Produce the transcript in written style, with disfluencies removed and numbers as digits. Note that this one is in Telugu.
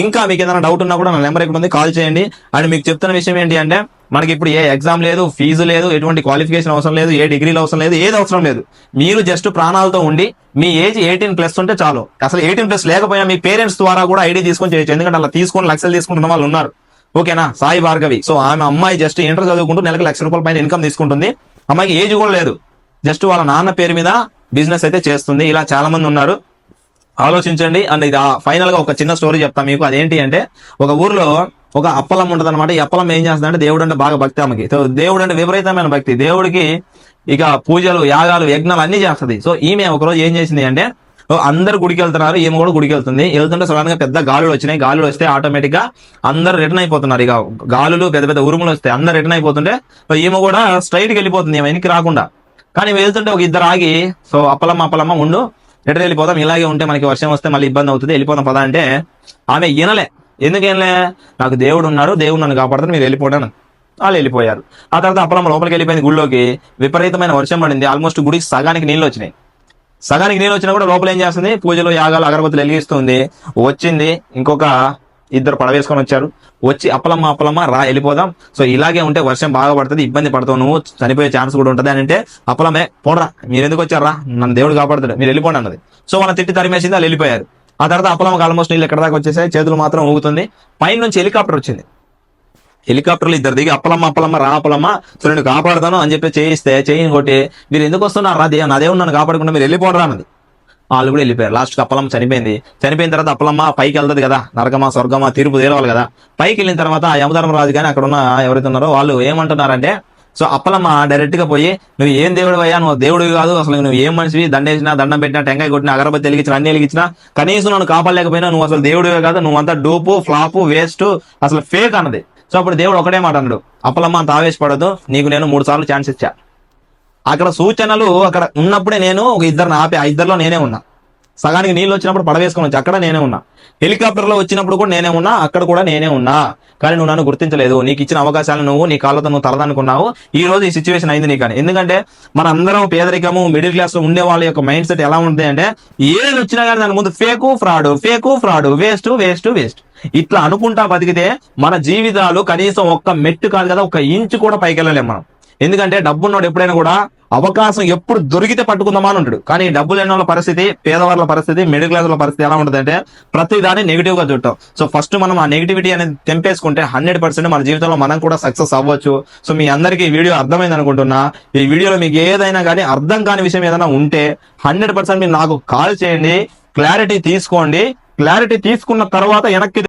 ఇంకా మీకు ఏదైనా డౌట్ ఉన్నా కూడా నా నెంబర్ ఇక్కడ ఉంది, కాల్ చేయండి. అండ్ మీకు చెప్తున్న విషయం ఏంటి అంటే మనకి ఇప్పుడు ఏ ఎగ్జామ్ లేదు, ఫీజు లేదు, ఎటువంటి క్వాలిఫికేషన్ అవసరం లేదు, ఏ డిగ్రీలు అవసరం లేదు, ఏది అవసరం లేదు. మీరు జస్ట్ ప్రాణాలతో ఉండి మీ ఏజ్ 18+ ఉంటే చాలు. అసలు 18+ లేకపోయినా మీ పేరెంట్స్ ద్వారా కూడా ఐడి తీసుకొని చేయొచ్చు. ఎందుకంటే అలా తీసుకొని లక్షలు తీసుకుంటున్న వాళ్ళు ఉన్నారు. ఓకేనా? సాయి భార్గవి. సో ఆమె అమ్మాయి జస్ట్ ఇంటర్ చదువుకుంటూ నెలకు ₹1,00,000 పైన ఇన్కమ్ తీసుకుంటుంది. అమ్మాయికి ఏజ్ కూడా లేదు, జస్ట్ వాళ్ళ నాన్న పేరు మీద బిజినెస్ అయితే చేస్తుంది. ఇలా చాలా మంది ఉన్నారు, ఆలోచించండి. అండ్ ఇది ఫైనల్ గా ఒక చిన్న స్టోరీ చెప్తాను మీకు. అదేంటి అంటే ఒక ఊర్లో ఒక అప్పలం ఉంటది అనమాట. ఈ అప్పలం ఏం చేస్తుందంటే దేవుడు అంటే బాగా భక్తి ఆమెకి. సో దేవుడు అంటే విపరీతమైన భక్తి, దేవుడికి ఇక పూజలు, యాగాలు, యజ్ఞాలు అన్ని చేస్తుంది. సో ఈమె ఒకరోజు ఏం చేసింది అంటే అందరు గుడికి వెళ్తున్నారు, ఈమె కూడా గుడికి వెళ్తుంటే సడన్ గా పెద్ద గాలులు వచ్చినాయి. గాలులు వస్తే ఆటోమేటిక్ గా అందరు రిటర్న్ అయిపోతున్నారు. ఇక గాలులు పెద్ద పెద్ద ఉరుములు వస్తే అందరు రిటర్న్ అయిపోతుంటే ఈమె కూడా స్ట్రైట్ కి వెళ్ళిపోతుంది, ఈమె వెనక్కి రాకుండా. కానీ వెళ్తుంటే ఒక ఇద్దరు ఆగి, సో అప్పలమ్మ ఉండు, రిటర్న్ వెళ్ళిపోతాం, ఇలాగే ఉంటే మనకి వర్షం వస్తే మళ్ళీ ఇబ్బంది అవుతుంది, వెళ్ళిపోతాం పదా అంటే ఆమె వినలే. ఎందుకేనలే? నాకు దేవుడు ఉన్నాడు, దేవుడు నన్ను కాపాడుతాడు, మీరు వెళ్ళిపోయాను. వాళ్ళు వెళ్ళిపోయారు. ఆ తర్వాత అప్పలమ్మ లోపలికి వెళ్ళిపోయింది. గుడిలోకి విపరీతమైన వర్షం పడింది. ఆల్మోస్ట్ గుడికి సగానికి నీళ్ళు వచ్చినాయి. సగానికి నీళ్ళు వచ్చినా కూడా లోపల ఏం చేస్తుంది? పూజలు, యాగాలు, అగరబత్తులు వెలిగిస్తుంది. వచ్చింది, ఇంకొక ఇద్దరు పడవేసుకొని వచ్చారు. వచ్చి అప్పలమ్మ రా వెళ్ళిపోదాం, సో ఇలాగే ఉంటే వర్షం బాగా పడుతుంది, ఇబ్బంది పడతావు, నువ్వు చనిపోయే ఛాన్స్ కూడా ఉంటుంది అని అంటే అప్పలమే పోడరా, మీరు ఎందుకు వచ్చారా, నన్ను దేవుడు కాపాడుతాడు, మీరు వెళ్ళిపోండి అన్నది. సో వాళ్ళ తిట్టి తరిమేసింది, వాళ్ళు వెళ్ళిపోయారు. ఆ తర్వాత అప్పలమ్మకి ఆల్మోస్ట్ నీళ్ళు ఎక్కడ దాకా వచ్చేసాయి, చేతులు మాత్రం ఊగుతుంది. పైన నుంచి హెలికాప్టర్ వచ్చింది. హెలికాప్టర్లు ఇద్దరు దిగి అప్పలమ్మ రా అప్పలమ్మ, సో నేను కాపాడుతాను అని చెప్పి చేయిస్తే చేయని కొట్టి మీరు ఎందుకు వస్తున్నారు రా, నా దేవుడు నన్ను కాపాడకుండా మీరు వెళ్ళిపోడరా అన్నది. వాళ్ళు కూడా వెళ్ళిపోయారు. లాస్ట్ కి అప్పలమ్మ చనిపోయింది. చనిపోయిన తర్వాత అప్పలమ్మ పైకి వెళ్తుంది కదా, నరకమా స్వర్గమా తీర్పు తీరవాలి కదా. పైకి వెళ్ళిన తర్వాత ఆ యమధర్మరాజు కానీ అక్కడ ఉన్న ఎవరైతే ఉన్నారో వాళ్ళు ఏమంటున్నారంటే, సో అప్పలమ్మ డైరెక్ట్ గా పోయి నువ్వు ఏం దేవుడు అయ్యా, నువ్వు దేవుడివి కాదు, అసలు నువ్వు ఏం మనిషివి, దండేసినా, దండం పెట్టినా, టెంకాయ కొట్టినా, అగరబత్తి వెలిగించినా, అన్ని వెలిగించినా, కనీసం నన్ను కాపాడలేకపోయినా నువ్వు అసలు దేవుడివే కాదు, నువ్వు అంతా డూపు, ఫ్లాపు, వేస్ట్, అసలు ఫేక్ అన్నది. సో అప్పుడు దేవుడు ఒకటే మాట అన్నాడు, అప్పలమ్మ అంత ఆవేశపడదు, నీకు నేను 3 సార్లు ఛాన్స్ ఇచ్చా. అక్కడ సూచనలు అక్కడ ఉన్నప్పుడే నేను ఒక ఇద్దరిని ఆపి, ఆ ఇద్దరిలో నేనే ఉన్నా. సగానికి నీళ్ళు వచ్చినప్పుడు పడవేసుకొని వచ్చి అక్కడ నేనే ఉన్నా. హెలికాప్టర్ లో వచ్చినప్పుడు కూడా నేనే ఉన్నా, అక్కడ కూడా నేనే ఉన్నా. కానీ నువ్వు నన్ను గుర్తించలేదు. నీకు ఇచ్చిన అవకాశాలు నువ్వు నీ కాళ్ళతో నువ్వు తలదనుకున్నావు. ఈ రోజు ఈ సిచ్యువేషన్ అయింది నీకని. ఎందుకంటే మన అందరం పేదరికము, మిడిల్ క్లాస్ లో ఉండే వాళ్ళ యొక్క మైండ్ సెట్ ఎలా ఉంటుంది అంటే ఏది వచ్చినా కానీ దాని ముందు ఫేకు ఫ్రాడ్, వేస్ట్ ఇట్లా అనుకుంటా బతికితే మన జీవితాలు కనీసం ఒక్క మెట్టు కాదు కదా, ఒక ఇంచు కూడా పైకి వెళ్ళలేం మనం. ఎందుకంటే డబ్బున్నోడు ఎప్పుడైనా కూడా అవకాశం ఎప్పుడు దొరికితే పట్టుకుందామా అని ఉంటాడు. కానీ డబ్బు లేని వాళ్ళ పరిస్థితి, పేదవాళ్ళ పరిస్థితి, మిడిల్ క్లాస్ వాళ్ళ పరిస్థితి ఎలా ఉంటుంది అంటే ప్రతి దాన్ని నెగిటివ్ గా చూడటం. సో ఫస్ట్ మనం ఆ నెగిటివిటీ అనేది తెంపేసుకుంటే 100% మన జీవితంలో మనం కూడా సక్సెస్ అవ్వచ్చు. సో మీ అందరికీ ఈ వీడియో అర్థమైంది అనుకుంటున్నా. ఈ వీడియోలో మీకు ఏదైనా కానీ అర్థం కాని విషయం ఏదైనా ఉంటే 100% మీరు నాకు కాల్ చేయండి, క్లారిటీ తీసుకోండి. క్లారిటీ తీసుకున్న తర్వాత వెనక్కి